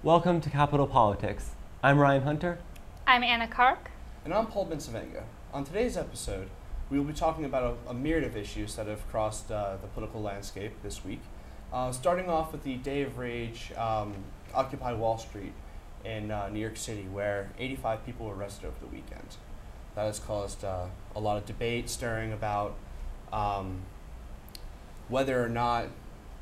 Welcome to Capital Politics. I'm Ryan Hunter. I'm Anna Kark. And I'm Paul Bensavenga. On today's episode, we will be talking about a myriad of issues that have crossed the political landscape this week. Starting off with the Day of Rage, Occupy Wall Street in New York City, where 85 people were arrested over the weekend. That has caused a lot of debate stirring about whether or not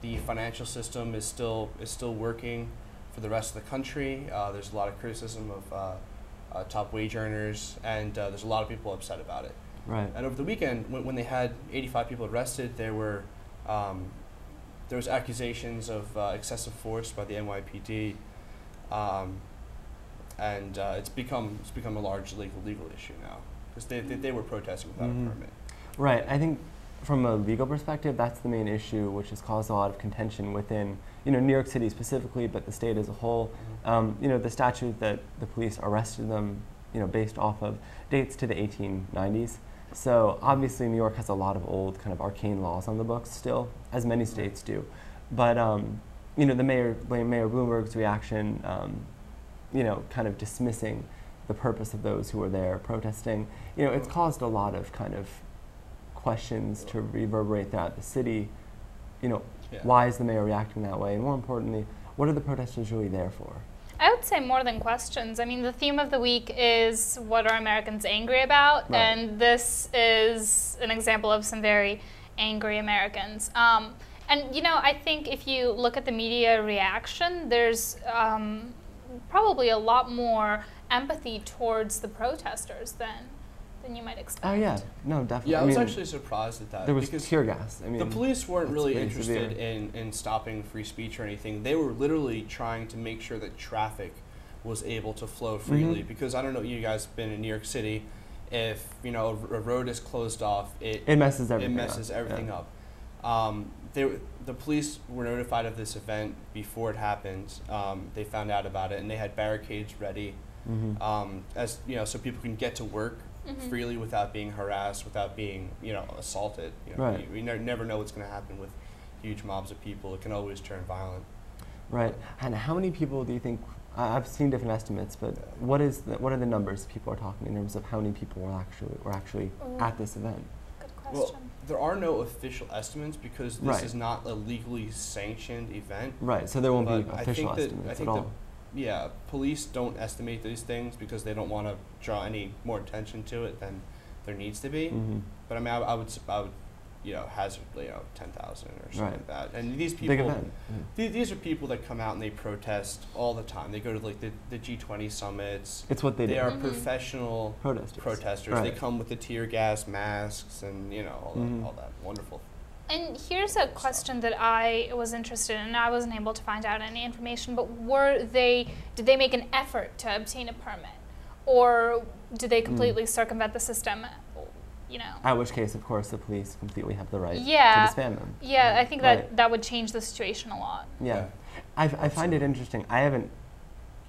the financial system is still working for the rest of the country. There's a lot of criticism of top wage earners, and there's a lot of people upset about it. Right. And over the weekend, when they had 85 people arrested, there was accusations of excessive force by the NYPD, and it's become a large legal issue now because they were protesting without a permit. Right. I think from a legal perspective, that's the main issue, which has caused a lot of contention within, New York City specifically, but the state as a whole. The statute that the police arrested them, based off of dates to the 1890s. So obviously New York has a lot of old kind of arcane laws on the books still, as many states do. But, the Mayor Bloomberg's reaction, kind of dismissing the purpose of those who were there protesting, it's caused a lot of kind of questions to reverberate throughout the city. Why is the mayor reacting that way? And more importantly, what are the protesters really there for? I would say more than questions. I mean, the theme of the week is what are Americans angry about? Right. And this is an example of some very angry Americans. And, I think if you look at the media reaction, there's probably a lot more empathy towards the protesters than you might expect. Oh yeah, no, definitely. Yeah, I was actually surprised at that. There was because tear gas. the police weren't really interested in stopping free speech or anything. They were literally trying to make sure that traffic was able to flow freely. Because I don't know, you guys have been in New York City. If a road is closed off, it messes everything up. The police were notified of this event before it happened. They found out about it, and they had barricades ready, so people can get to work freely without being harassed, without being assaulted. Right. You never know what's going to happen with huge mobs of people. It can always turn violent. Right. And how many people do you think? I've seen different estimates, but what are the numbers people are talking in terms of how many people were actually at this event? Good question. Well, there are no official estimates because this is not a legally sanctioned event. Right. So there won't be But official estimates at all. Police don't estimate these things because they don't want to draw any more attention to it than there needs to be. But I mean, I would hazard 10,000 or something like that. And these people, big event. These are people that come out and they protest all the time. They go to the G20 summits. It's what they do. They are professional protesters. Right. They come with the tear gas masks and all that wonderful. And here's a question that I was interested in, and I wasn't able to find out any information, but did they make an effort to obtain a permit? Or did they completely circumvent the system, At which case, of course, the police completely have the right to disband them. Yeah, I think that would change the situation a lot. Yeah. I find it interesting. I haven't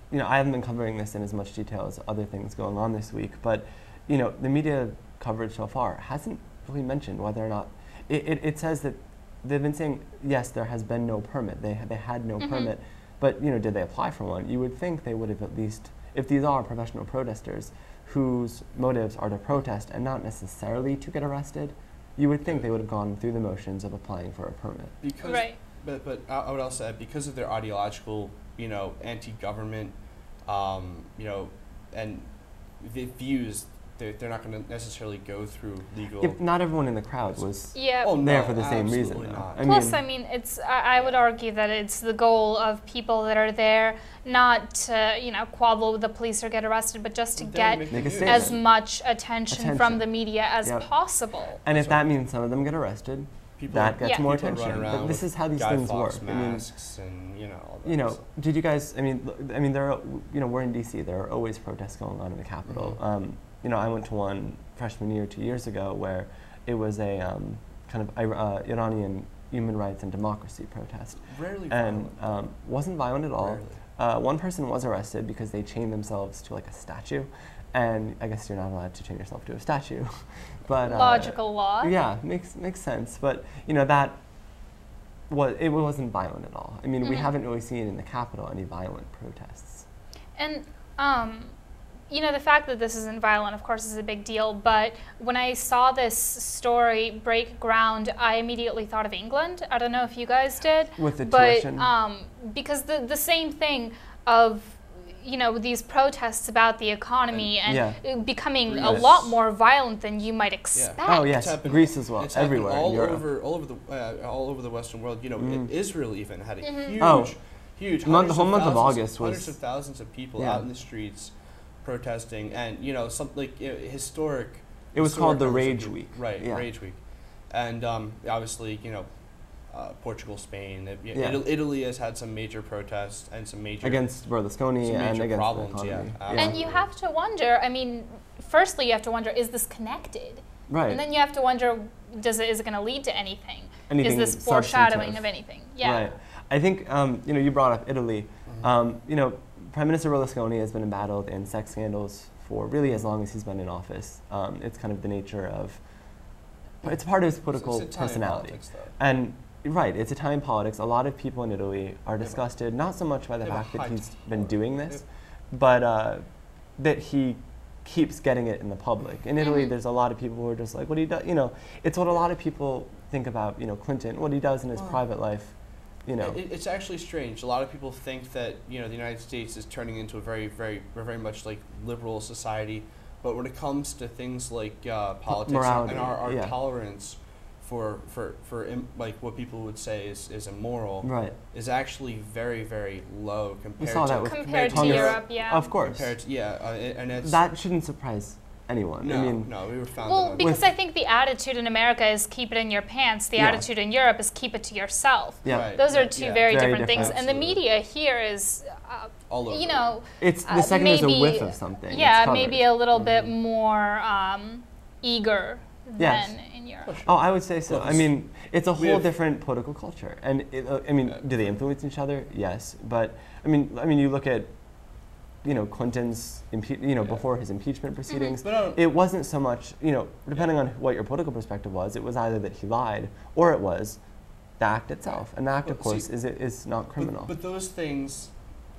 been covering this in as much detail as other things going on this week, but, the media coverage so far hasn't really mentioned whether or not it says that they've been saying, yes, there has been no permit. They had no permit. But, did they apply for one? You would think they would have at least, if these are professional protesters whose motives are to protest and not necessarily to get arrested, you would think they would have gone through the motions of applying for a permit. But I would also add, because of their ideological, anti-government, and the views, they're not going to necessarily go through legal. If not everyone in the crowd was there for the same reason. Plus, I would argue that it's the goal of people that are there not to, quabble with the police or get arrested, but just to get as much attention from the media as possible. And if that means some of them get arrested, that gets more attention. But this is how these things work. Masks and all that did you guys? There are, we're in D.C. There are always protests going on in the Capitol. I went to one freshman year 2 years ago where it was a kind of Iranian human rights and democracy protest. Rarely violent. And wasn't violent at all. Rarely. One person was arrested because they chained themselves to a statue. And I guess you're not allowed to chain yourself to a statue. But logical law. Yeah, makes sense. But that it wasn't violent at all. I mean, we haven't really seen in the Capitol any violent protests. And, you know, the fact that this isn't violent, of course, is a big deal. But when I saw this story break ground, I immediately thought of England. I don't know if you guys did. With the tuition. Because the same thing of, you know, these protests about the economy and becoming a lot more violent than you might expect. Yeah. Oh yes, Greece as well, everywhere all in Europe. all over the Western world. You know, Israel even had a huge the whole month of August was hundreds of thousands of people out in the streets protesting, and you know, something like historic. It was called the Rage Week. Right, Rage Week, and obviously, you know. Portugal, Spain, Italy has had some major protests and some major against Berlusconi and against problems. the economy. And you have to wonder. I mean, firstly, you have to wonder: is this connected? Right. And then you have to wonder: is it going to lead to anything? Anything is this foreshadowing of anything? Yeah. Right. I think you know, you brought up Italy. You know, Prime Minister Berlusconi has been embattled in sex scandals for really as long as he's been in office. It's kind of the nature of. It's part of his political personality. Politics, and. Right, it's Italian politics. A lot of people in Italy are disgusted, not so much by the fact that he's been doing this, but that he keeps getting it in the public. In Italy, there's a lot of people who are just like, what he does, you know, it's what a lot of people think about, you know, Clinton, what he does in his private life, you know. It's actually strange. A lot of people think that, you know, the United States is turning into a very much like liberal society, but when it comes to things like politics morality, and our tolerance for like what people would say is immoral, right, is actually very low compared to Europe, yeah. Of course. Compared to, and it's that shouldn't surprise anyone. No, I mean, no, we were found. Well, because I think the attitude in America is keep it in your pants. The attitude in Europe is keep it to yourself. Yeah. Right. Those are two very different things. Absolutely. And the media here is, all over. you know, it's the second there's a whiff of something. Yeah, maybe a little bit more eager than in Europe. Oh, I would say so. I mean, it's a whole different political culture, and I mean, do they influence each other? Yes, but I mean, you look at, you know, Clinton's, before his impeachment proceedings, it wasn't so much, you know, depending on what your political perspective was, it was either that he lied or it was the act itself, and the act, of course, is not criminal. But those things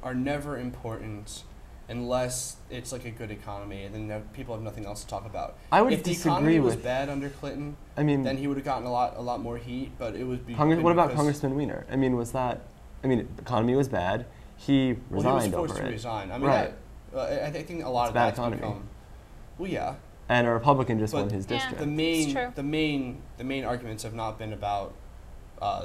are never important unless it's like a good economy, and then people have nothing else to talk about. I would if the disagree economy was with bad under Clinton, I mean, then he would have gotten a lot more heat. But it would be. What about Congressman Weiner? I mean, the economy was bad. He resigned over it. He was forced to resign. I mean, right. I think a lot of that's become. Well, yeah. And a Republican just won his district. The main arguments have not been about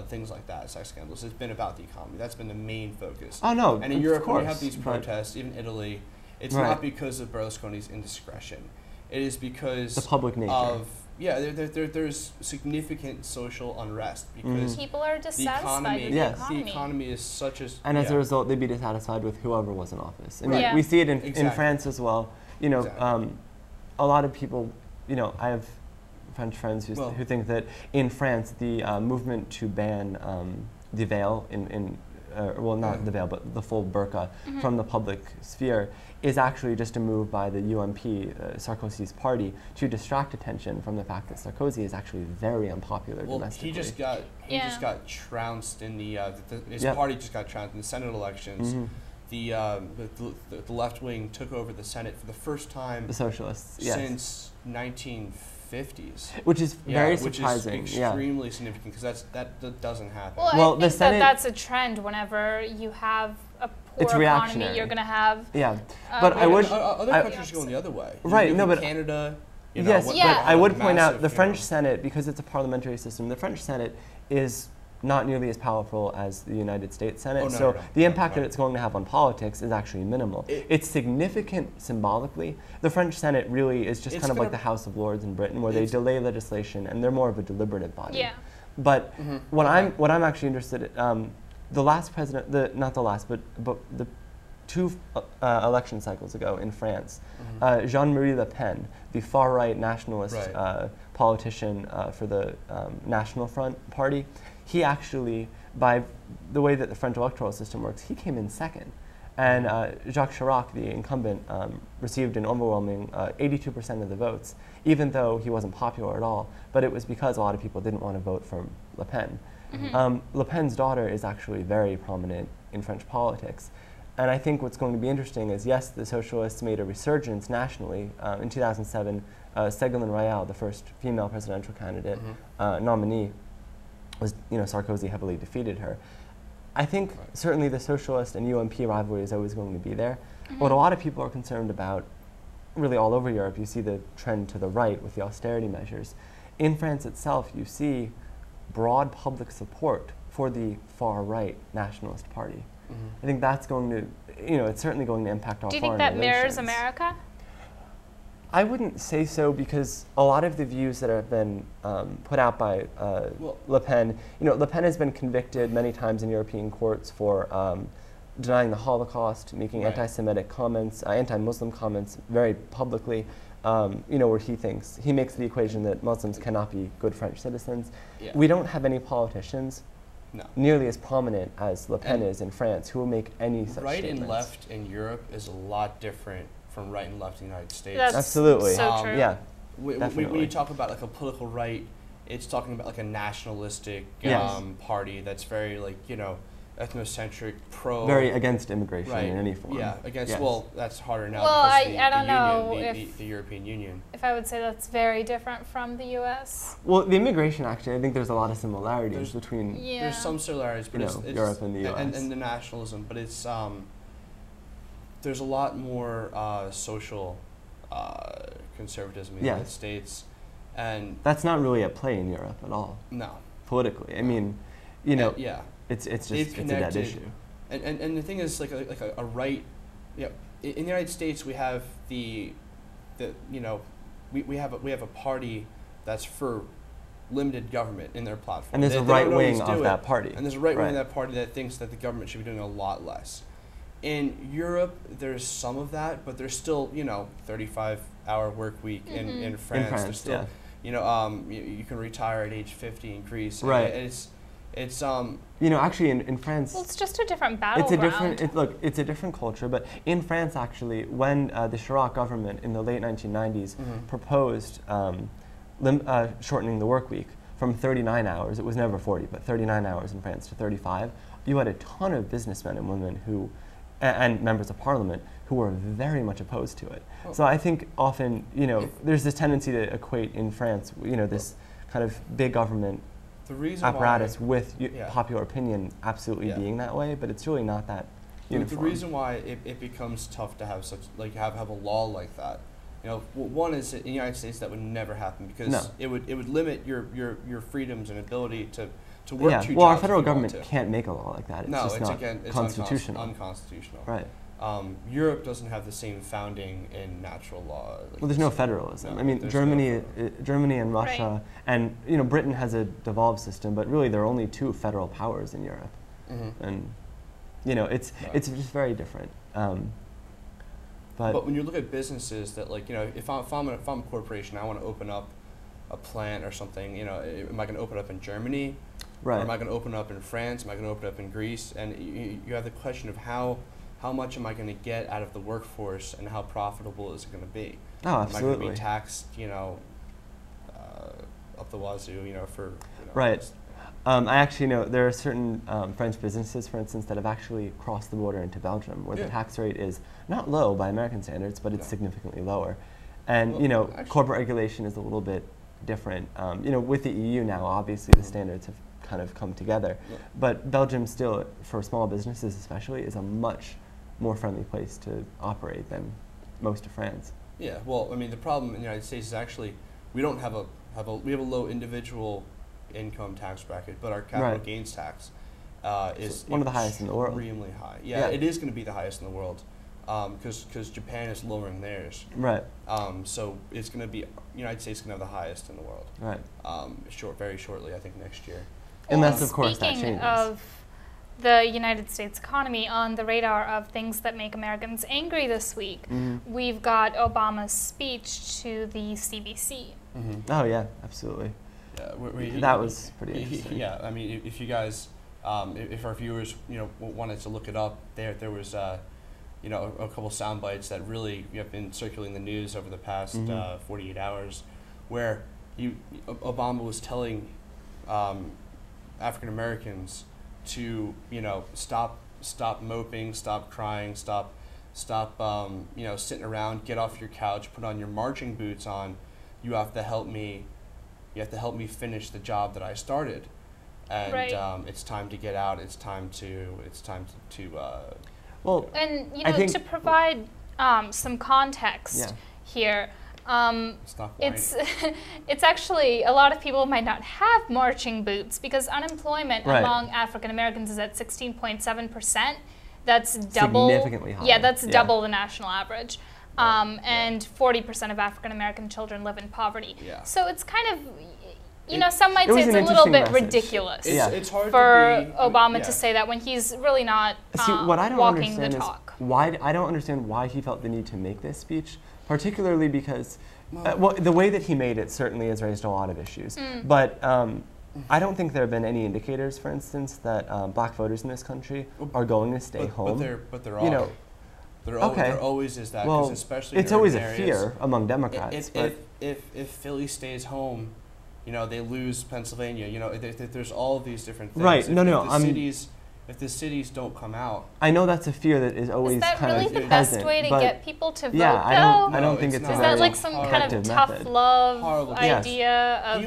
things like that, sex scandals. It's been about the economy. That's been the main focus. Oh no! And in Europe, when you have these protests, even Italy, it's not because of Berlusconi's indiscretion. It is because the public nature of there's significant social unrest because people are dissatisfied with the economy. The economy is such as as a result, they'd be dissatisfied with whoever was in office. I mean, we see it in France as well. You know, a lot of people. You know, I have French friends who think that in France the movement to ban the veil not the veil, but the full burqa from the public sphere is actually just a move by the UMP, Sarkozy's party, to distract attention from the fact that Sarkozy is actually very unpopular domestically. He just got trounced in his party just got trounced in the Senate elections. The left wing took over the Senate for the first time. The socialists, since 1950s, which is very surprising. Which is extremely significant because that doesn't happen. Well, I think the Senate, that's a trend. Whenever you have a poor economy, you're going to have but I would other countries are going the other way. Right? No, but Canada. But I would point out the French Senate, because it's a parliamentary system. The French Senate is not nearly as powerful as the United States Senate, the impact that it's going to have on politics is actually minimal. It's significant symbolically. The French Senate really is just kind of like the House of Lords in Britain, where they delay legislation and they're more of a deliberative body. Yeah. But what I'm actually interested in, the last president, not the last, but the two election cycles ago in France, Jean-Marie Le Pen, the far-right nationalist politician for the National Front Party, he actually, by the way that the French electoral system works, he came in second. And Jacques Chirac, the incumbent, received an overwhelming 82% of the votes, even though he wasn't popular at all. But it was because a lot of people didn't want to vote for Le Pen. Le Pen's daughter is actually very prominent in French politics. And I think what's going to be interesting is, yes, the socialists made a resurgence nationally. In 2007, Ségolène Royal, the first female presidential candidate nominee, was, Sarkozy heavily defeated her. I think certainly the socialist and UMP rivalry is always going to be there. What a lot of people are concerned about, really all over Europe, you see the trend to the right with the austerity measures. In France itself, you see broad public support for the far-right nationalist party. I think that's going to, it's certainly going to impact our foreign relations. Do you think that mirrors America? I wouldn't say so, because a lot of the views that have been put out by Le Pen, Le Pen has been convicted many times in European courts for denying the Holocaust, making anti-Semitic comments, anti-Muslim comments very publicly, where he makes the equation that Muslims cannot be good French citizens. Yeah. We don't have any politicians nearly as prominent as Le Pen is in France who will make any such right statements. And left in Europe is a lot different from right and left in the United States. That's absolutely so true. Yeah. When you talk about like a political right, it's talking about like a nationalistic party that's very ethnocentric, very against immigration in any form. Yeah, against. Well, that's harder now. Well, because I don't know the European Union. If I would say that's very different from the U.S. Well, the immigration, actually, I think there's a lot of similarities between. There's some similarities, but it's Europe and the U.S. and the nationalism, but it's there's a lot more social conservatism in the United States, and that's not really at play in Europe at all. No, politically, I mean, it's just it's a dead issue. And the thing is, like a right, in the United States we have we have a party that's for limited government in their platform. And there's a right wing of that party. And there's a right wing of that party that thinks that the government should be doing a lot less. In Europe, there's some of that, but there's still, 35-hour work week. In France, there's still, you can retire at age 50 in Greece. Right. And it's actually in France. Well, it's just a different battleground. It's a different culture, but in France, actually, when the Chirac government in the late 1990s proposed shortening the work week from 39 hours, it was never 40, but 39 hours in France to 35, you had a ton of businessmen and women who, and members of parliament, who were very much opposed to it. So I think often, there's this tendency to equate in France, this kind of big government apparatus with popular opinion absolutely being that way, but it's really not that uniform. The reason why it becomes tough to have such have a law like that, one is in the United States that would never happen because it would limit your freedoms and ability to work 2 jobs. Well, our federal government can't make a law like that. It's just not constitutional. Unconstitutional. Right. Europe doesn't have the same founding in natural law. Well, there's no federalism. No, I mean, Germany and Russia, and Britain has a devolved system, but really there are only 2 federal powers in Europe, and it's just very different. But when you look at businesses that if I'm a corporation, I want to open up a plant or something. Am I going to open up in Germany? Right. Or am I going to open up in France? Am I going to open up in Greece? And you have the question of how much am I going to get out of the workforce and how profitable is it going to be? Oh, absolutely. Am I going to be taxed, up the wazoo, for... Right. I actually know there are certain French businesses, for instance, that have actually crossed the border into Belgium, where the tax rate is not low by American standards, but it's significantly lower. And, corporate regulation is a little bit different. With the EU now, obviously the standards have kind of come together. But Belgium still, for small businesses especially, is a much more friendly place to operate than most of France. Yeah, well, I mean, the problem in the United States is actually we don't have we have a low individual income tax bracket, but our capital gains tax is one of the highest in the world. Extremely high. Yeah, it is going to be the highest in the world because Japan is lowering theirs. Right. So it's going to be United States is going to have the highest in the world. Right. Very shortly, I think next year. Unless, of course, that changes. Speaking of the United States economy, on the radar of things that make Americans angry this week, we've got Obama's speech to the CBC. Oh, yeah, absolutely. Yeah, that was pretty interesting. Yeah, I mean, if you guys, if our viewers, wanted to look it up, there was, a couple sound bites that really have been circulating the news over the past 48 hours, where Obama was telling African Americans to, you know, stop moping, stop crying, stop you know, sitting around, get off your couch, put on your marching boots on. You have to help me. You have to help me finish the job that I started, and Right. it's time to get out. It's time to. Well, And I think to provide some context Yeah. here, Stop whining. it's actually a lot of people might not have marching boots because unemployment Right. among African Americans is at 16.7%. That's double. Significantly higher. Yeah, that's Yeah. double the national average. Right, And 40% of African American children live in poverty. Yeah. So it's kind of, some might it say was it's an a little interesting bit message. ridiculous Yeah. It's hard for to be, Obama yeah. to say that when he's really not See, what I don't walking the understand is talk. why I don't understand why he felt the need to make this speech, particularly because well, the way that he made it certainly has raised a lot of issues. But I don't think there have been any indicators, for instance, that black voters in this country are going to stay home. But there You are. know, There okay. always is that, 'cause well, especially it's in always a urban areas. fear among Democrats. but If Philly stays home, you know, they lose Pennsylvania. You know, there's all of these different things. Right, If, no, if the cities don't come out, I know that's a fear that is always Is that kind really of the present. best way to but get people to vote, yeah, though? I don't No, think it's it's not. a Is very that like some kind of effective tough method. love Horrible. Yes. idea of...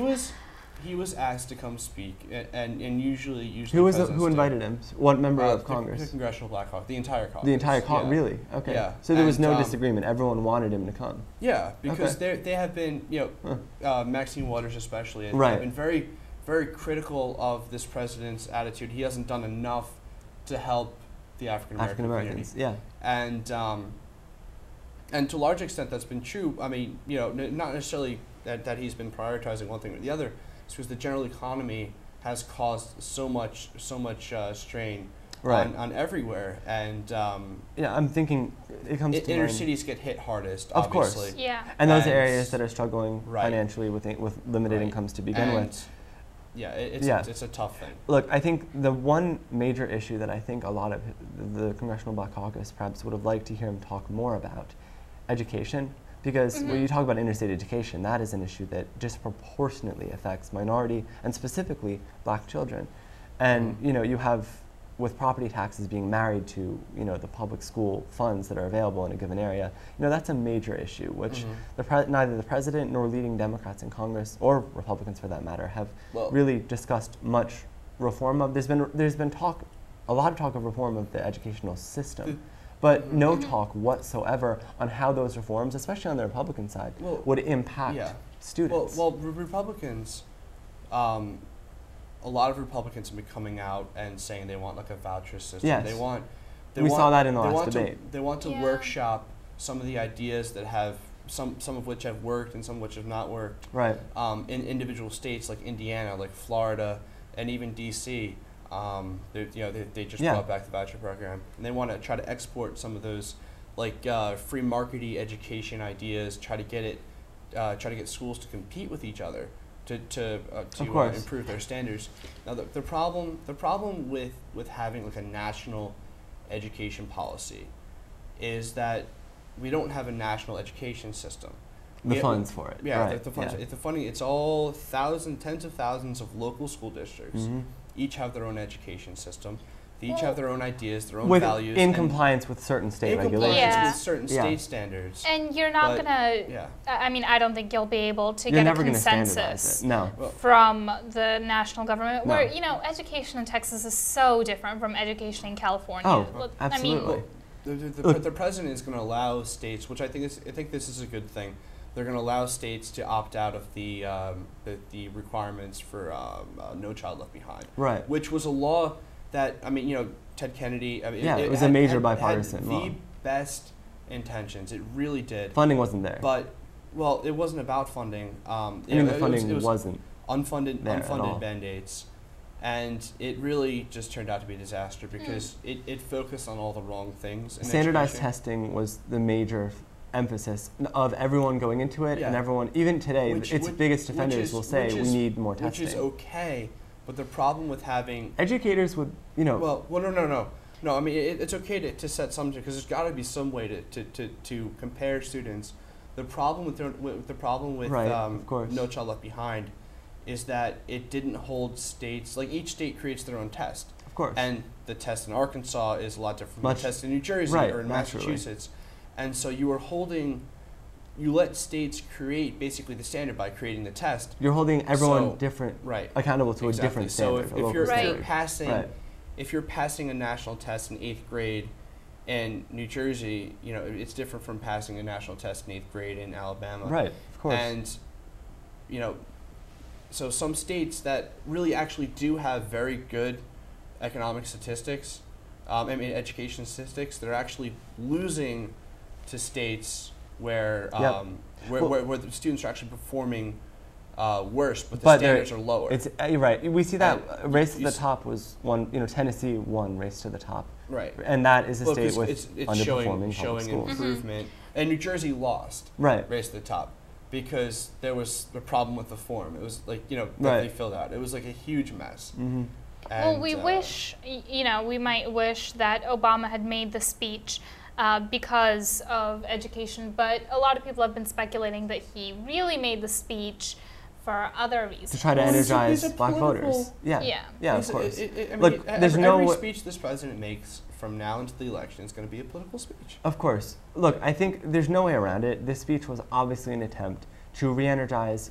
he was asked to come speak, and usually Who was presidents who do. invited him? What member of The Congress? Congressional Black Caucus, the entire caucus. The entire caucus, yeah. really? Okay. Yeah. So there was And, no disagreement. Everyone wanted him to come. Yeah, because Okay. they have been, you know, Maxine Waters especially, have Right. been very, very critical of this president's attitude. He hasn't done enough to help the African African American Americans, community. yeah. And to a large extent that's been true. I mean, you know, not necessarily that he's been prioritizing one thing or the other. It's because the general economy has caused so much strain Right. on everywhere, and Yeah, I'm thinking it comes to inner mind. cities get hit hardest. Of course. obviously. Yeah. And those and- areas that are struggling Right. financially with limited Right. incomes to begin And, with. yeah, Yeah. it's a tough thing. Look, I think the one major issue that I think a lot of the Congressional Black Caucus perhaps would have liked to hear him talk more about, education, because when you talk about interstate education, that is an issue that disproportionately affects minority and specifically black children. And you know, you have, with property taxes being married to, you know, the public school funds that are available in a given area, you know, that's a major issue, which neither the president nor leading Democrats in Congress, or Republicans for that matter, have Well- really discussed much reform of. There's been talk, a lot of talk of reform of the educational system, but no talk whatsoever on how those reforms, especially on the Republican side, Well, would impact yeah. students. Well, Republicans, a lot of Republicans have been coming out and saying they want like a voucher system. Yes. They want. We saw that in the they last want debate. They want to Yeah. workshop some of the ideas that have some of which have worked and some of which have not worked. Right. In individual states like Indiana, like Florida, and even D.C. They just Yeah. brought back the voucher program, and they want to try to export some of those like free markety education ideas. Try to get schools to compete with each other to course. improve their standards. Now the problem with having like a national education policy is that we don't have a national education system. The funds for it. Yeah, Right. the funds. Yeah. The funding. It's all tens of thousands of local school districts. Mhm. Each have their own education system. They each Well- have their own ideas, their own With values. in and compliance with certain state in compliance regulations. Yeah. with certain Yeah. state standards. And you're not But- gonna. Yeah. I mean, I don't think you'll be able to You're get a never going to standardize consensus it. No. Well, from the national government. No. Where education in Texas is so different from education in California. Oh, Look, absolutely. The president is going to allow states, which I think this is a good thing. They're going to allow states to opt out of the requirements for No Child Left Behind, Right. which was a law that Ted Kennedy. I mean, Yeah, it was a major bipartisan had law. the best intentions. It really did. Funding wasn't there. But well, it wasn't about funding. I mean, the funding it was wasn't. unfunded there at all. band-aids, and it really just turned out to be a disaster because it focused on all the wrong things. In Standardized education. testing was the major emphasis of everyone going into it, and Yeah. everyone, even today, its biggest which defenders is- will say which we is- need more testing. Which is okay, but the problem with having Educators would, well, no. I mean, it's okay to set some, because there's got to be some way to compare students. The problem with Right, of course. No Child Left Behind is that it didn't hold states, like each state creates their own test. Of course. And the test in Arkansas is a lot different from the test in New Jersey or in Massachusetts. And so you let states create basically the standard by creating the test. You're holding everyone accountable to a different standard. So if you're passing a national test in 8th grade in New Jersey, you know, it's different from passing a national test in 8th grade in Alabama. Right, of course. And, you know, so some states that really actually do have very good economic statistics, education statistics, they're actually losing to states where where the students are actually performing worse, but the standards are lower. You're right. We see that race to the top was one. You know, Tennessee won race to the top. Right. And that is a state with it's underperforming showing schools. improvement. And New Jersey lost race to the top because there was a problem with the form. It was like, you know, that they filled out. It was like a huge mess. Mm-hmm. Well, we wish, you know, we might wish that Obama had made the speech because of education, but a lot of people have been speculating that he really made the speech for other reasons. To try to energize black voters. Yeah, of course. Look, there's every speech this president makes from now into the election is going to be a political speech. Of course. Look, I think there's no way around it. This speech was obviously an attempt to re-energize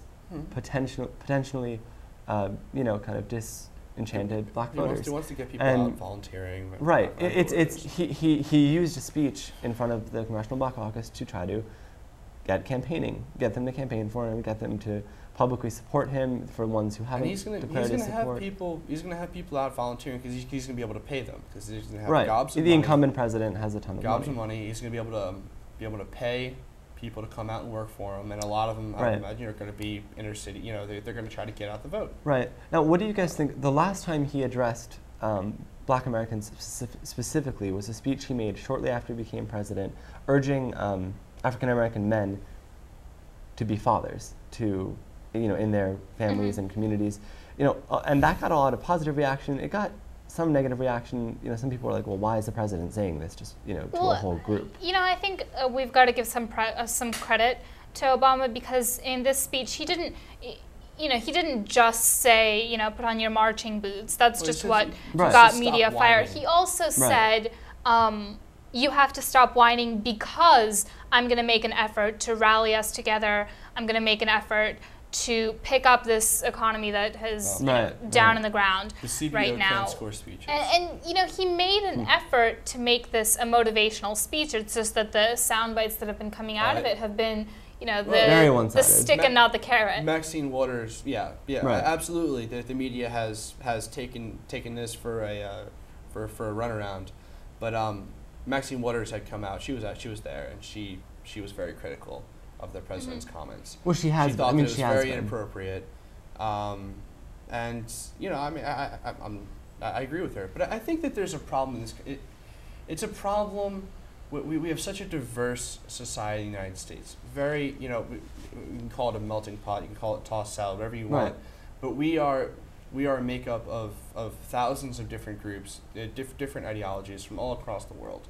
potentially, you know, kind of disenchanted black voters. He wants to get people out volunteering. Right. He used a speech in front of the Congressional Black Caucus to try to get them to campaign for him, get them to publicly support him for ones who haven't declared his support. He's going to have people out volunteering because he's going to be able to pay them because he's going to have gobs of money. The incumbent president has a ton of gobs of money. He's going to be able to pay people to come out and work for him, and a lot of them, I imagine, are going to be inner city. You know, they're going to try to get out the vote. Right. Now, what do you guys think? The last time he addressed Black Americans specifically was a speech he made shortly after he became president, urging African American men to be fathers, to, you know, in their families and communities, you know, and that got a lot of positive reaction. It got some negative reaction. You know, some people were like, "Well, why is the president saying this?" Just, you know, to a whole group. You know, I think we've got to give some credit to Obama because in this speech he didn't. You know, he didn't just say, you know, put on your marching boots. That's just what got media fired. He also said, you have to stop whining because I'm going to make an effort to rally us together. I'm going to make an effort to pick up this economy that has down in the ground right now. And you know, he made an effort to make this a motivational speech. It's just that the sound bites that have been coming out of it have been, you know, the stick and not the carrot. Maxine Waters, absolutely. The media has taken this for a runaround, but Maxine Waters had come out. She was there, and she was very critical of the president's comments. Well, she has. She thought it was very inappropriate, and you know, I mean, I agree with her, but I think that there's a problem in this. It's a problem. We have such a diverse society in the United States. Very, you know, you can call it a melting pot, you can call it tossed salad, whatever you want. But we are a makeup of thousands of different groups, different ideologies from all across the world.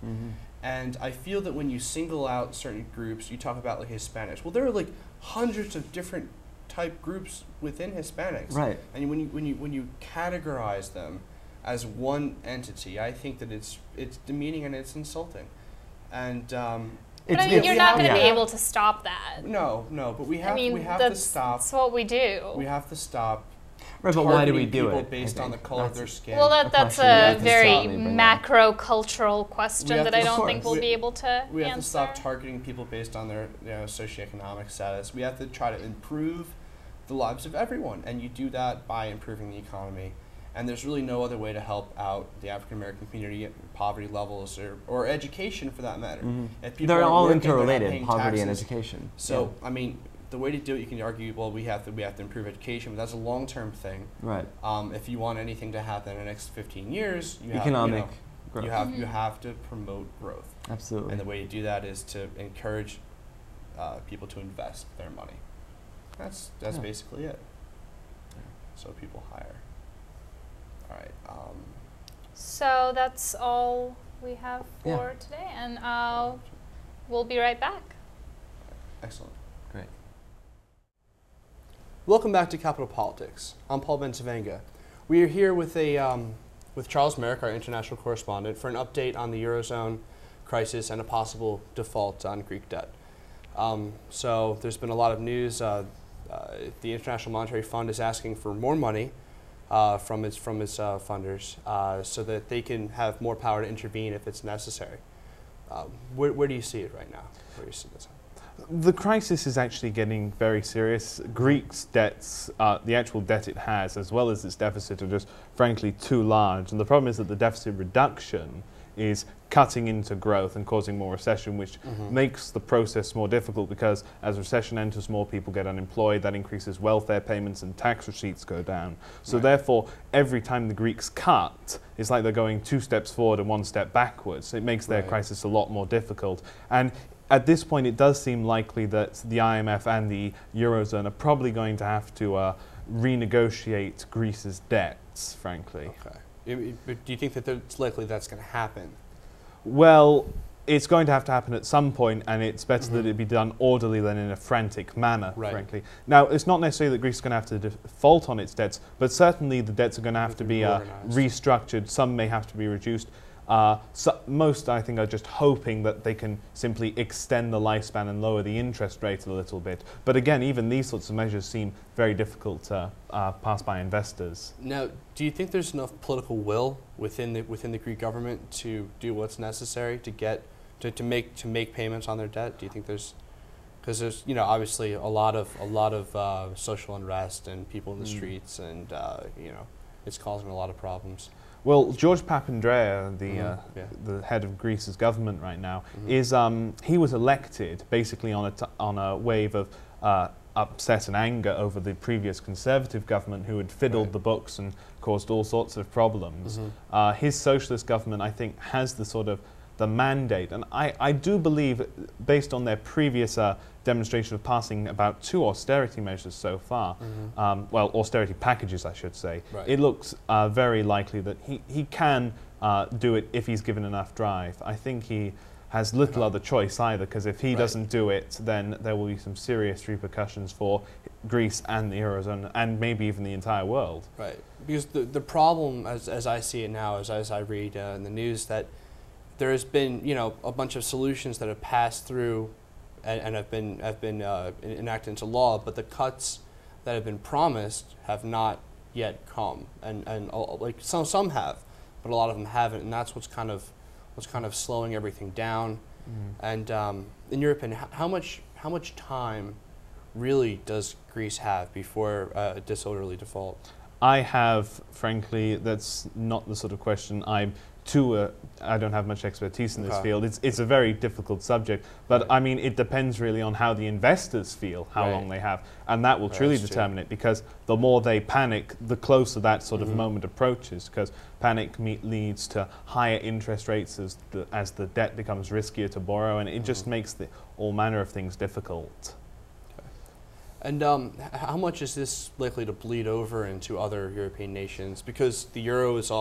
And I feel that when you single out certain groups, you talk about like Hispanics. Well, there are like hundreds of different type groups within Hispanics. Right. And when you categorize them as one entity, I think that it's demeaning and it's insulting. And but I mean, you're not going to be able to stop that. No, but we have to stop. That's what we do. We have to stop. Right, but why do we do it? Based on the color of their skin. Well, that's a very macro-cultural question that I don't think we'll be able to answer. We have to stop targeting people based on their socioeconomic status. We have to try to improve the lives of everyone, and you do that by improving the economy. And there's really no other way to help out the African American community at poverty levels or education for that matter. If people they're all working, interrelated, they're not poverty taxes. and education. So, I mean, the way to do it, you can argue, well, we have to improve education, but that's a long-term thing. Right. If you want anything to happen in the next 15 years, economic growth. You have to promote growth. Absolutely. And the way to do that is to encourage people to invest their money. That's basically it. So people hire. All right. So that's all we have for today, and we'll be right back. Excellent. Great. Welcome back to Capital Politics. I'm Paul Bentavanga. We are here with Charles Merrick, our international correspondent, for an update on the Eurozone crisis and a possible default on Greek debt. So there's been a lot of news. The International Monetary Fund is asking for more money from its funders so that they can have more power to intervene if it's necessary. Where do you see it right now? Where do you see this? The crisis is actually getting very serious. Greece's debts, the actual debt it has, as well as its deficit, are just frankly too large. And the problem is that the deficit reduction is cutting into growth and causing more recession, which makes the process more difficult, because as recession enters, more people get unemployed. That increases welfare payments and tax receipts go down. So therefore, every time the Greeks cut, it's like they're going 2 steps forward and 1 step backwards. It makes their crisis a lot more difficult. And at this point, it does seem likely that the IMF and the Eurozone are probably going to have to renegotiate Greece's debts, frankly. Okay. But do you think that it's likely that's going to happen? Well, it's going to happen at some point, and it's better that it be done orderly than in a frantic manner, frankly. Now, it's not necessarily that Greece is going to have to default on its debts, but certainly the debts are going to have to be restructured. Some may have to be reduced. Most, I think, are just hoping that they can simply extend the lifespan and lower the interest rate a little bit. But again, even these sorts of measures seem very difficult to pass by investors. Now, do you think there's enough political will within the Greek government to do what's necessary to make payments on their debt? Do you think there's, because there's obviously a lot of social unrest and people in the streets, and it's causing a lot of problems. Well, George Papandreou, the head of Greece's government right now, is he was elected basically on a wave of upset and anger over the previous Conservative government, who had fiddled the books and caused all sorts of problems. His socialist government, I think, has the mandate, and I do believe, based on their previous demonstration of passing about 2 austerity measures so far, well, austerity packages, I should say, it looks very likely that he can do it if he's given enough drive. I think he has little other choice either, because if he doesn't do it, then there will be some serious repercussions for Greece and the Eurozone, and maybe even the entire world. Right, because the problem, as I see it now, as I read in the news, that there has been, a bunch of solutions that have passed through and have been enacted into law, but the cuts that have been promised have not yet come, and like some have, but a lot of them haven't, and that's what's kind of slowing everything down. And in your opinion, how much time really does Greece have before a disorderly default? I have, frankly, that's not the sort of question I don't have much expertise in this field. It's a very difficult subject, but I mean, it depends really on how the investors feel, how long they have, and that will truly determine it, because the more they panic, the closer that sort of moment approaches, because panic leads to higher interest rates as the debt becomes riskier to borrow, and it just makes all manner of things difficult. And how much is this likely to bleed over into other European nations? Because the euro is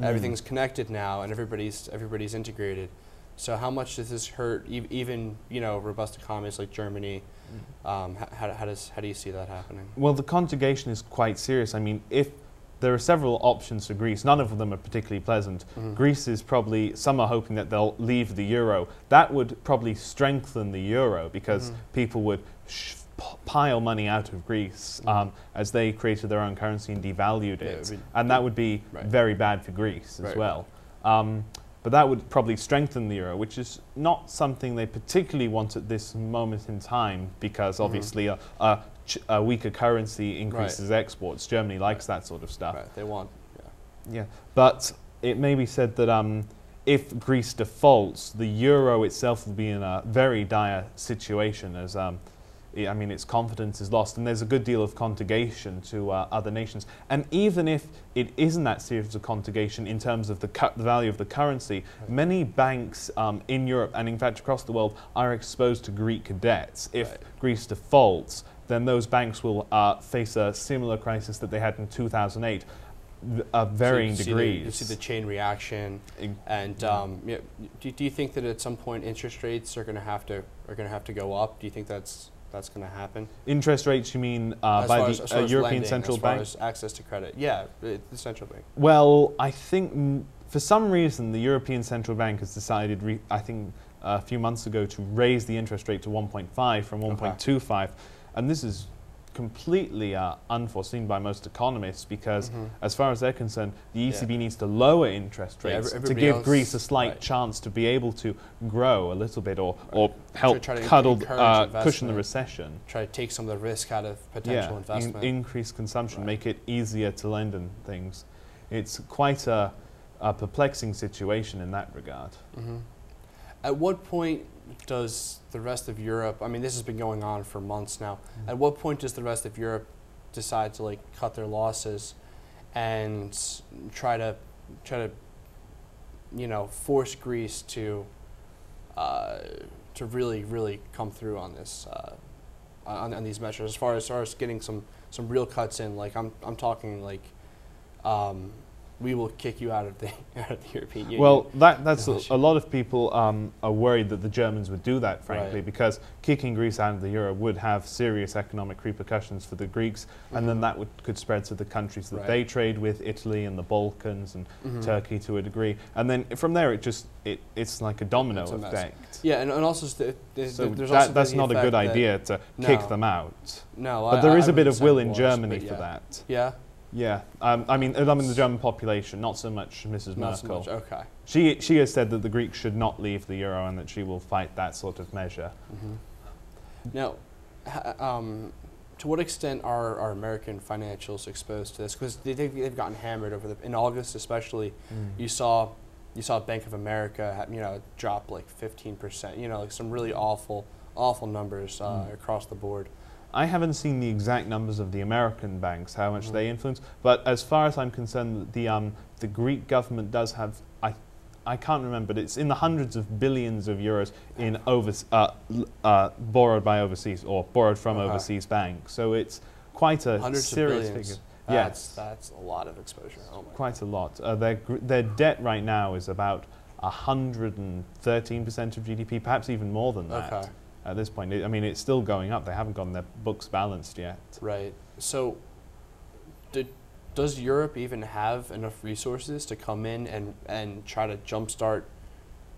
everything's connected now, and everybody's integrated. So how much does this hurt even robust economies like Germany? How do you see that happening? Well, the conjugation is quite serious. I mean, if there are several options for Greece, none of them are particularly pleasant. Greece is probably, some are hoping that they'll leave the euro. That would probably strengthen the euro, because people would pile money out of Greece as they created their own currency and devalued it, and that would be very bad for Greece as well. But that would probably strengthen the euro, which is not something they particularly want at this moment in time, because obviously a weaker currency increases exports. Germany likes that sort of stuff. They want, But it may be said that if Greece defaults, the euro itself will be in a very dire situation, as I mean, its confidence is lost, and there's a good deal of contagion to other nations. And even if it isn't that serious of contagion in terms of the value of the currency, many banks in Europe, and in fact across the world, are exposed to Greek debts. If Greece defaults, then those banks will face a similar crisis that they had in 2008. Varying degrees. You see the chain reaction, and do you think that at some point interest rates are going to have to go up? Do you think that's that's going to happen? Interest rates, you mean As by far the as European lending, Central as far Bank? as access to credit. Yeah, the central bank. Well, I think for some reason the European Central Bank has decided, I think a few months ago, to raise the interest rate to 1.5 from 1.25, and this is completely unforeseen by most economists because, as far as they're concerned, the ECB needs to lower interest rates to give Greece a slight chance to be able to grow a little bit or help cushion the recession. Try to take some of the risk out of potential investment. Increase consumption, make it easier to lend and things. It's quite a perplexing situation in that regard. At what point does the rest of Europe, I mean, this has been going on for months now, at what point does the rest of Europe decide to cut their losses and try to force Greece to really come through on this on these measures, as far as getting some real cuts in? I'm talking we will kick you out of the European Union. Well, that's a lot of people are worried that the Germans would do that, frankly, because kicking Greece out of the euro would have serious economic repercussions for the Greeks, and then that could spread to the countries that they trade with, Italy and the Balkans and Turkey to a degree, and then from there it's like a domino effect. Yeah, and also there's that's not a good idea to kick them out. No, but there is a bit of will in Germany for that. Yeah. Yeah, I mean the German population, not so much Mrs. Merkel. Not so much, okay. She has said that the Greeks should not leave the euro and that she will fight that sort of measure. Now, to what extent are American financials exposed to this? Because they've gotten hammered in August, especially. You saw Bank of America, drop 15%. Some really awful numbers across the board. I haven't seen the exact numbers of the American banks, how much they influence, but as far as I'm concerned, the Greek government does have, I can't remember, but it's in the hundreds of billions of euros in borrowed by overseas or borrowed from overseas banks. So it's quite a serious figure. That's a lot of exposure. Oh my quite a lot. Their debt right now is about 113% of GDP, perhaps even more than that. Okay. At this point, I mean, it's still going up. They haven't gotten their books balanced yet. Right. So, does Europe even have enough resources to come in and try to jumpstart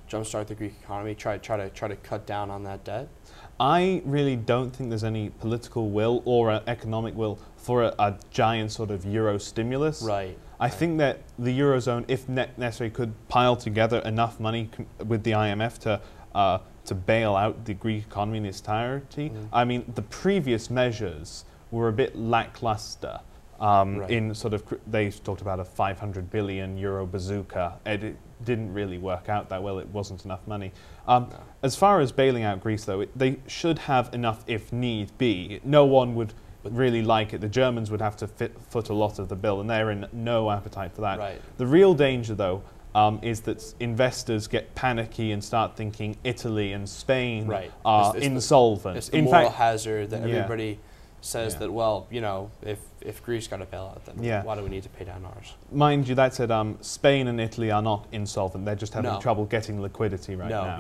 the Greek economy? Try to cut down on that debt? I really don't think there's any political will or economic will for a giant sort of euro stimulus. Right. I think that the eurozone, if necessary, could pile together enough money with the IMF to bail out the Greek economy in its entirety. I mean, the previous measures were a bit lackluster. In sort of, they talked about a 500 billion euro bazooka. It didn't really work out that well. It wasn't enough money. As far as bailing out Greece, though, they should have enough if need be. No one would really like it. The Germans would have to foot a lot of the bill, and they're in no appetite for that. Right. The real danger, though, is that investors get panicky and start thinking Italy and Spain are insolvent. It's the moral hazard that everybody says that, well, if Greece got to bail out, then why do we need to pay down ours? Mind you, that said, Spain and Italy are not insolvent. They're just having trouble getting liquidity right now.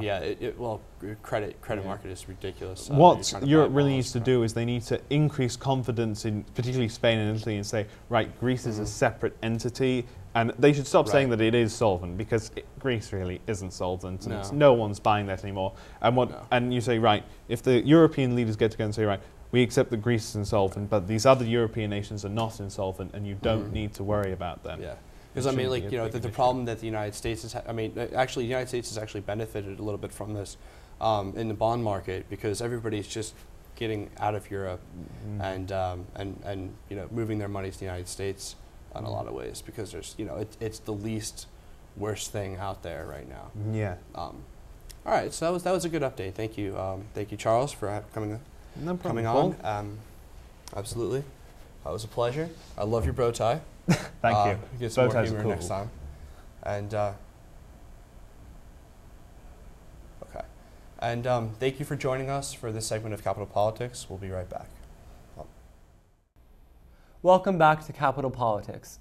Well, credit market is ridiculous. What Europe really needs to do is they need to increase confidence in particularly Spain and Italy and say, right, Greece is a separate entity. And they should stop saying that it is solvent, because Greece really isn't solvent, and no one's buying that anymore. And you say, right, if the European leaders get together and say, right, we accept that Greece is insolvent, but these other European nations are not insolvent, and you don't need to worry about them. Yeah, because I mean, the problem that the United States has, actually, the United States has actually benefited a little bit from this in the bond market, because everybody's just getting out of Europe and moving their money to the United States. In a lot of ways, because there's it's the least worst thing out there right now. Yeah. All right, so that was a good update. Thank you, Charles, for coming on. Absolutely, that was a pleasure. I love your bow tie. Thank you. Get some more humor next time. And okay, and thank you for joining us for this segment of Capital Politics. We'll be right back. Welcome back to Capital Politics.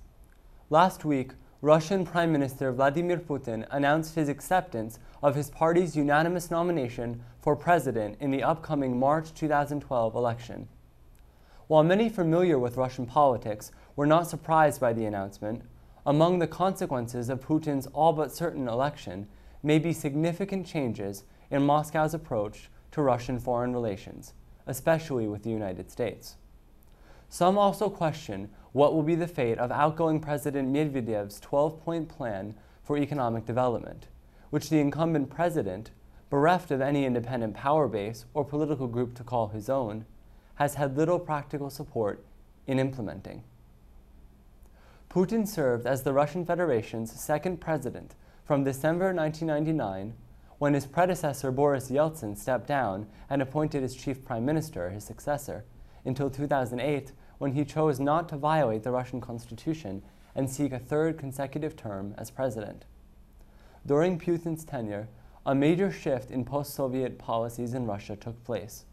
Last week, Russian Prime Minister Vladimir Putin announced his acceptance of his party's unanimous nomination for president in the upcoming March 2012 election. While many familiar with Russian politics were not surprised by the announcement, among the consequences of Putin's all but certain election may be significant changes in Moscow's approach to Russian foreign relations, especially with the United States. Some also question what will be the fate of outgoing President Medvedev's 12-point plan for economic development, which the incumbent president, bereft of any independent power base or political group to call his own, has had little practical support in implementing. Putin served as the Russian Federation's second president from December 1999, when his predecessor Boris Yeltsin stepped down and appointed as chief prime minister, his successor, until 2008, when he chose not to violate the Russian constitution and seek a third consecutive term as president. During Putin's tenure, a major shift in post-Soviet policies in Russia took place,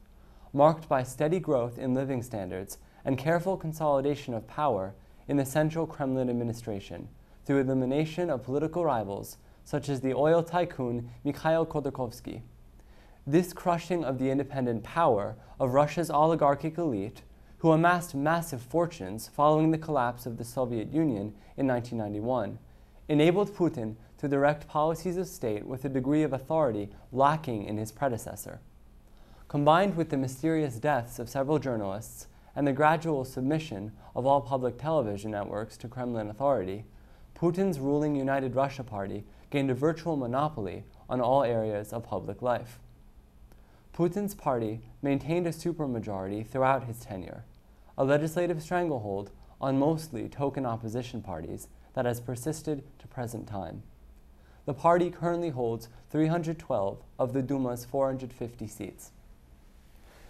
marked by steady growth in living standards and careful consolidation of power in the central Kremlin administration through elimination of political rivals such as the oil tycoon Mikhail Khodorkovsky. This crushing of the independent power of Russia's oligarchic elite, who amassed massive fortunes following the collapse of the Soviet Union in 1991, enabled Putin to direct policies of state with a degree of authority lacking in his predecessor. Combined with the mysterious deaths of several journalists and the gradual submission of all public television networks to Kremlin authority, Putin's ruling United Russia Party gained a virtual monopoly on all areas of public life. Putin's party maintained a supermajority throughout his tenure, a legislative stranglehold on mostly token opposition parties that has persisted to present time. The party currently holds 312 of the Duma's 450 seats.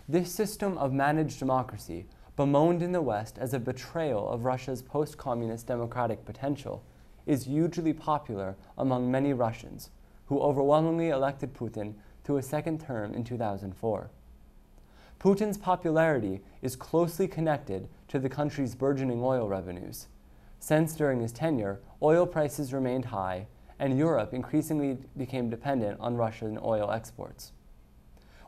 This system of managed democracy, bemoaned in the West as a betrayal of Russia's post-communist democratic potential, is hugely popular among many Russians, who overwhelmingly elected Putin to a second term in 2004. Putin's popularity is closely connected to the country's burgeoning oil revenues, since during his tenure, oil prices remained high and Europe increasingly became dependent on Russian oil exports.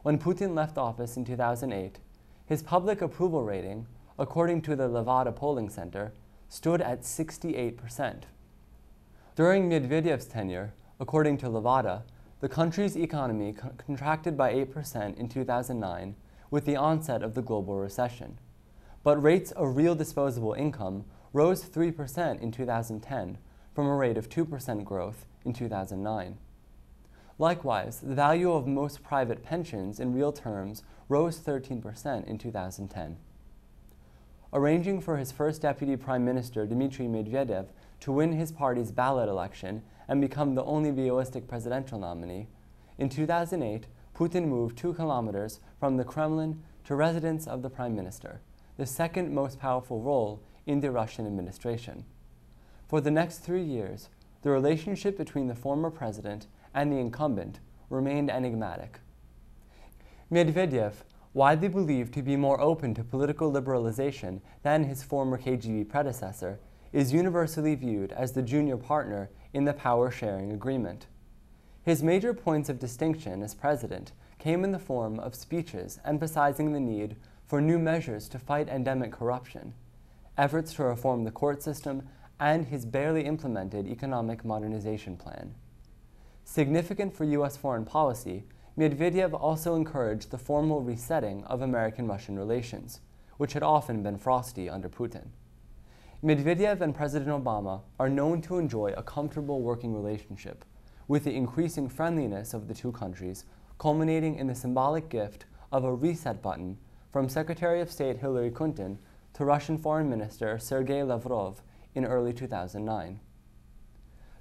When Putin left office in 2008, his public approval rating, according to the Levada polling center, stood at 68%. During Medvedev's tenure, according to Levada, the country's economy contracted by 8% in 2009 with the onset of the global recession. But rates of real disposable income rose 3% in 2010 from a rate of 2% growth in 2009. Likewise, the value of most private pensions in real terms rose 13% in 2010. Arranging for his first deputy prime minister, Dmitry Medvedev, to win his party's ballot election and become the only realistic presidential nominee, in 2008, Putin moved 2 kilometers from the Kremlin to residence of the prime minister, the second most powerful role in the Russian administration. For the next 3 years, the relationship between the former president and the incumbent remained enigmatic. Medvedev, widely believed to be more open to political liberalization than his former KGB predecessor, is universally viewed as the junior partner in the power-sharing agreement. His major points of distinction as president came in the form of speeches emphasizing the need for new measures to fight endemic corruption, efforts to reform the court system, and his barely implemented economic modernization plan. Significant for U.S. foreign policy, Medvedev also encouraged the formal resetting of American-Russian relations, which had often been frosty under Putin. Medvedev and President Obama are known to enjoy a comfortable working relationship, with the increasing friendliness of the two countries culminating in the symbolic gift of a reset button from Secretary of State Hillary Clinton to Russian Foreign Minister Sergei Lavrov in early 2009.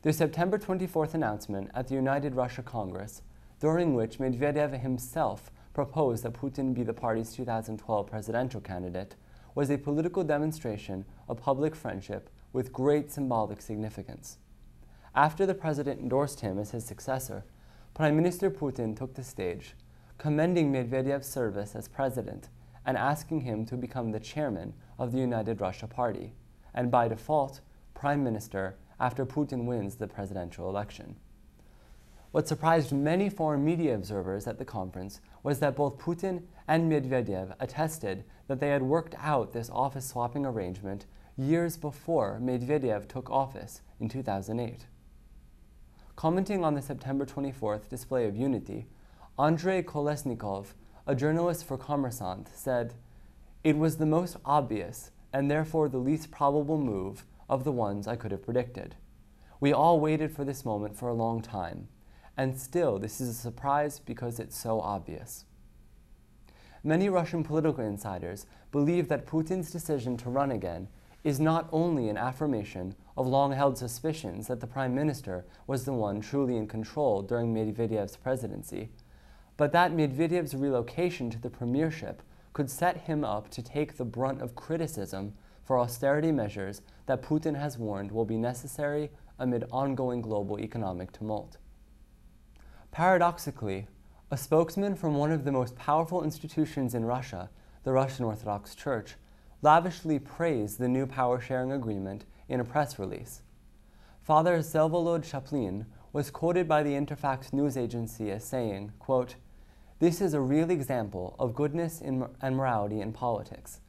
The September 24th announcement at the United Russia Congress, during which Medvedev himself proposed that Putin be the party's 2012 presidential candidate, was a political demonstration of public friendship with great symbolic significance. After the president endorsed him as his successor, Prime Minister Putin took the stage, commending Medvedev's service as president and asking him to become the chairman of the United Russia Party, and by default, prime minister after Putin wins the presidential election. What surprised many foreign media observers at the conference was that both Putin and Medvedev attested that they had worked out this office swapping arrangement years before Medvedev took office in 2008. Commenting on the September 24th display of unity, Andrei Kolesnikov, a journalist for Kommersant, said, "It was the most obvious and therefore the least probable move of the ones I could have predicted. We all waited for this moment for a long time. And still, this is a surprise because it's so obvious." Many Russian political insiders believe that Putin's decision to run again is not only an affirmation of long-held suspicions that the prime minister was the one truly in control during Medvedev's presidency, but that Medvedev's relocation to the premiership could set him up to take the brunt of criticism for austerity measures that Putin has warned will be necessary amid ongoing global economic tumult. Paradoxically, a spokesman from one of the most powerful institutions in Russia, the Russian Orthodox Church, lavishly praised the new power-sharing agreement in a press release. Father Vsevolod Chaplin was quoted by the Interfax news agency as saying, quote, "This is a real example of goodness and morality in politics,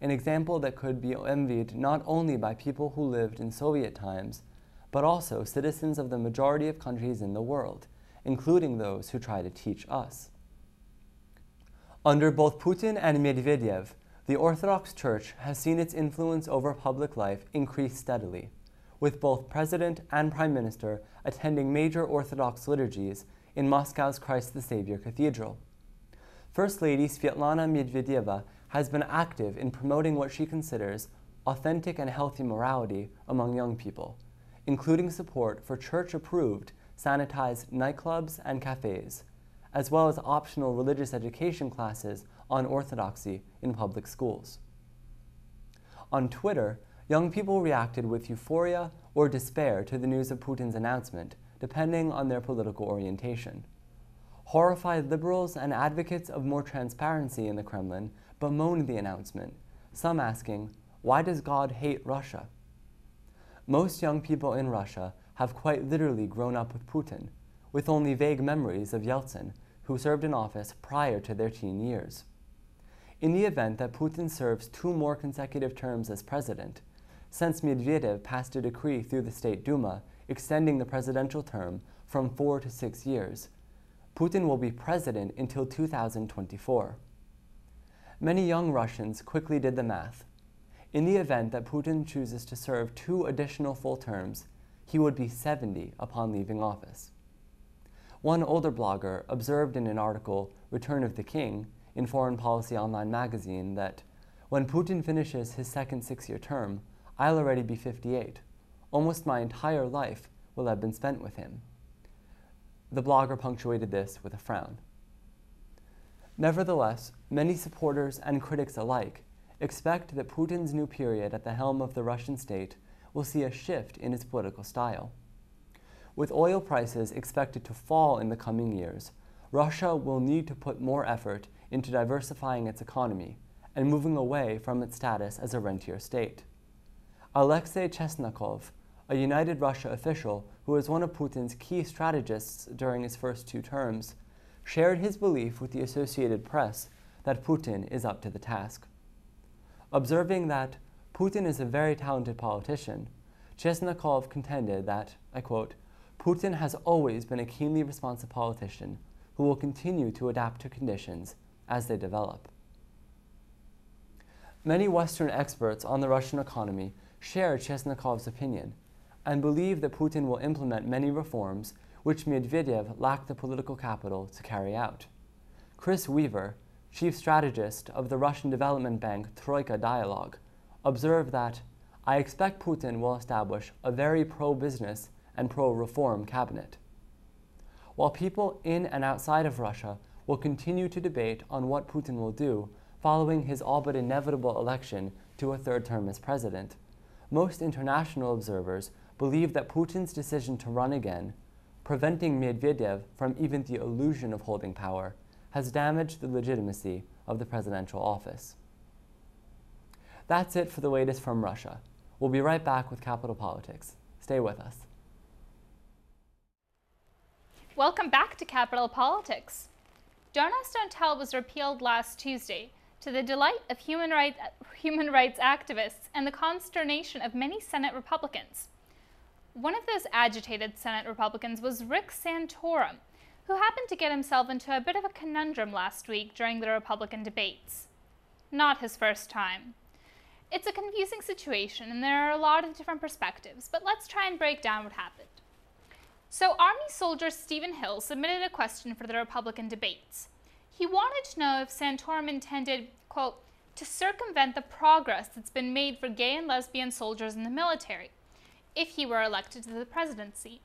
an example that could be envied not only by people who lived in Soviet times, but also citizens of the majority of countries in the world, including those who try to teach us." Under both Putin and Medvedev, the Orthodox Church has seen its influence over public life increase steadily, with both President and Prime Minister attending major Orthodox liturgies in Moscow's Christ the Savior Cathedral. First Lady Svetlana Medvedeva has been active in promoting what she considers authentic and healthy morality among young people, including support for church-approved sanitized nightclubs and cafes, as well as optional religious education classes on orthodoxy in public schools. On Twitter, young people reacted with euphoria or despair to the news of Putin's announcement, depending on their political orientation. Horrified liberals and advocates of more transparency in the Kremlin bemoaned the announcement, some asking, "Why does God hate Russia?" Most young people in Russia have quite literally grown up with Putin, with only vague memories of Yeltsin, who served in office prior to their teen years. In the event that Putin serves 2 more consecutive terms as president, since Medvedev passed a decree through the State Duma extending the presidential term from 4 to 6 years, Putin will be president until 2024. Many young Russians quickly did the math. In the event that Putin chooses to serve 2 additional full terms, he would be 70 upon leaving office. One older blogger observed in an article, Return of the King, in Foreign Policy Online magazine that, "When Putin finishes his second 6-year term, I'll already be 58. Almost my entire life will have been spent with him." The blogger punctuated this with a frown. Nevertheless, many supporters and critics alike expect that Putin's new period at the helm of the Russian state will see a shift in its political style. With oil prices expected to fall in the coming years, Russia will need to put more effort into diversifying its economy and moving away from its status as a rentier state. Alexei Chesnakov, a United Russia official who was one of Putin's key strategists during his first 2 terms, shared his belief with the Associated Press that Putin is up to the task. Observing that Putin is a very talented politician, Chesnakov contended that, I quote, "Putin has always been a keenly responsive politician who will continue to adapt to conditions as they develop." Many Western experts on the Russian economy share Chesnakov's opinion and believe that Putin will implement many reforms which Medvedev lacked the political capital to carry out. Chris Weaver, chief strategist of the Russian development bank Troika Dialogue, observed that, "I expect Putin will establish a very pro-business and pro-reform cabinet." While people in and outside of Russia will continue to debate on what Putin will do following his all but inevitable election to a 3rd term as president, most international observers believe that Putin's decision to run again, preventing Medvedev from even the illusion of holding power, has damaged the legitimacy of the presidential office. That's it for the latest from Russia. We'll be right back with Capital Politics. Stay Stay with us. Welcome back to Capital Politics. Don't Ask, Don't Tell was repealed last Tuesday, to the delight of human rights activists and the consternation of many Senate Republicans. One of those agitated Senate Republicans was Rick Santorum, who happened to get himself into a bit of a conundrum last week during the Republican debates. Not his first time. It's a confusing situation, and there are a lot of different perspectives, but let's try and break down what happened. So, Army soldier Stephen Hill submitted a question for the Republican debates. He wanted to know if Santorum intended, quote, to circumvent the progress that's been made for gay and lesbian soldiers in the military, if he were elected to the presidency.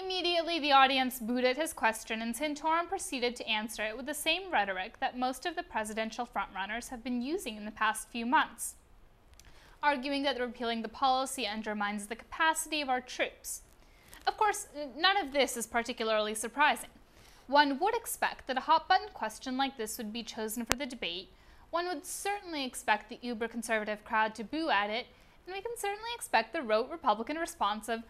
Immediately, the audience booed at his question, and Santorum proceeded to answer it with the same rhetoric that most of the presidential frontrunners have been using in the past few months, arguing that repealing the policy undermines the capacity of our troops. Of course, none of this is particularly surprising. One would expect that a hot-button question like this would be chosen for the debate. One would certainly expect the uber-conservative crowd to boo at it, and we can certainly expect the rote Republican response of,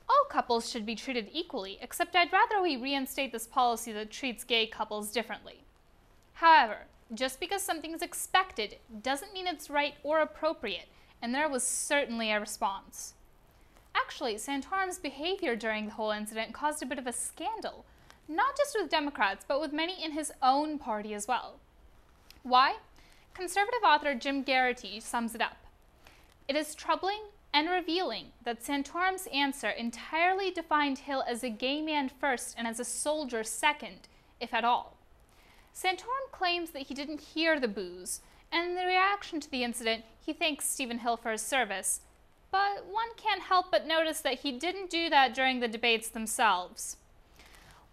all couples should be treated equally, except I'd rather we reinstate this policy that treats gay couples differently. However, just because something is expected doesn't mean it's right or appropriate, and there was certainly a response. Actually, Santorum's behavior during the whole incident caused a bit of a scandal, not just with Democrats, but with many in his own party as well. Why? Conservative author Jim Garrity sums it up. It is troubling and revealing that Santorum's answer entirely defined Hill as a gay man first and as a soldier second, if at all. Santorum claims that he didn't hear the boos, and in the reaction to the incident, he thanks Stephen Hill for his service. But one can't help but notice that he didn't do that during the debates themselves.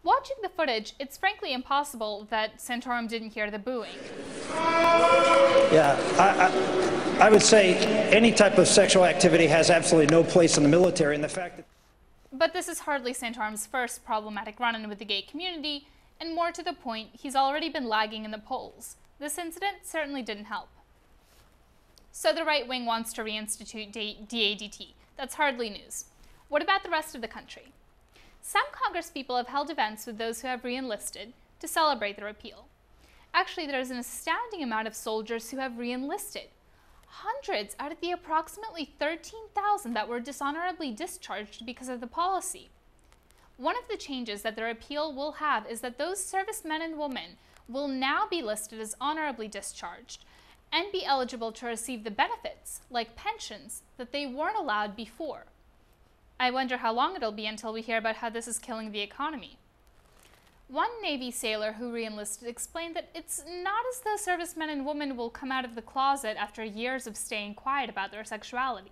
Watching the footage, it's frankly impossible that Santorum didn't hear the booing. Yeah, I would say any type of sexual activity has absolutely no place in the military, and the fact that... But this is hardly Santorum's first problematic run-in with the gay community, and more to the point, he's already been lagging in the polls. This incident certainly didn't help. So the right wing wants to reinstitute DADT. That's hardly news. What about the rest of the country? Some congresspeople have held events with those who have re-enlisted to celebrate the repeal. Actually, there's an astounding amount of soldiers who have re-enlisted. Hundreds out of the approximately 13,000 that were dishonorably discharged because of the policy. One of the changes that the repeal will have is that those servicemen and women will now be listed as honorably discharged and be eligible to receive the benefits, like pensions, that they weren't allowed before. I wonder how long it'll be until we hear about how this is killing the economy. One Navy sailor who re-enlisted explained that it's not as though servicemen and women will come out of the closet after years of staying quiet about their sexuality.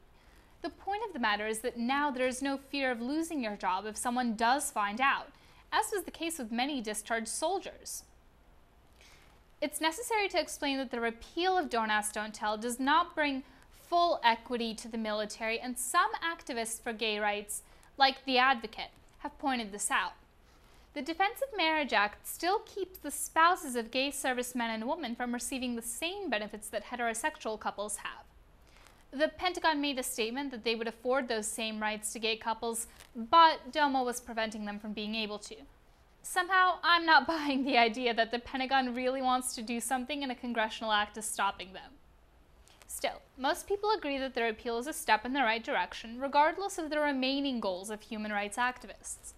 The point of the matter is that now there is no fear of losing your job if someone does find out, as was the case with many discharged soldiers. It's necessary to explain that the repeal of Don't Ask, Don't Tell does not bring full equity to the military, and some activists for gay rights, like The Advocate, have pointed this out. The Defense of Marriage Act still keeps the spouses of gay servicemen and women from receiving the same benefits that heterosexual couples have. The Pentagon made a statement that they would afford those same rights to gay couples, but DOMA was preventing them from being able to. Somehow, I'm not buying the idea that the Pentagon really wants to do something and a congressional act is stopping them. Still, most people agree that the repeal is a step in the right direction, regardless of the remaining goals of human rights activists.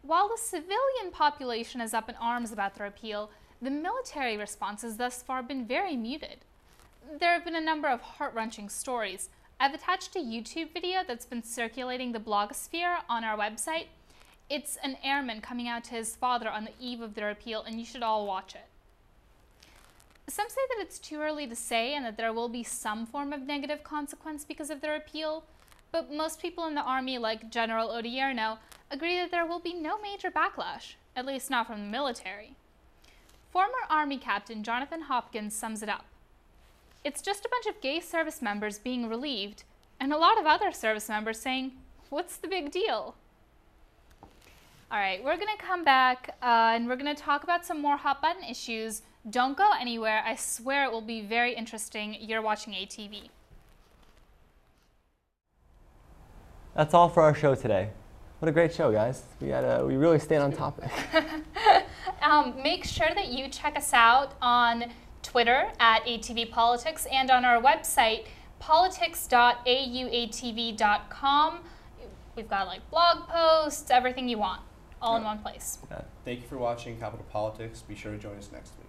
While the civilian population is up in arms about the repeal, the military response has thus far been very muted. There have been a number of heart-wrenching stories. I've attached a YouTube video that's been circulating the blogosphere on our website. It's an airman coming out to his father on the eve of the repeal, and you should all watch it. Some say that it's too early to say and that there will be some form of negative consequence because of the repeal, but most people in the Army, like General Odierno, agree that there will be no major backlash, at least not from the military. Former Army Captain Jonathan Hopkins sums it up. It's just a bunch of gay service members being relieved, and a lot of other service members saying, "What's the big deal?" All right, we're going to come back and we're going to talk about some more hot button issues. Don't go anywhere. I swear it will be very interesting. You're watching ATV. That's all for our show today. What a great show, guys. We really stayed on topic. Make sure that you check us out on Twitter at ATV Politics and on our website, politics.auatv.com. We've got like blog posts, everything you want, all in one place. Thank you for watching Capital Politics. Be sure to join us next week.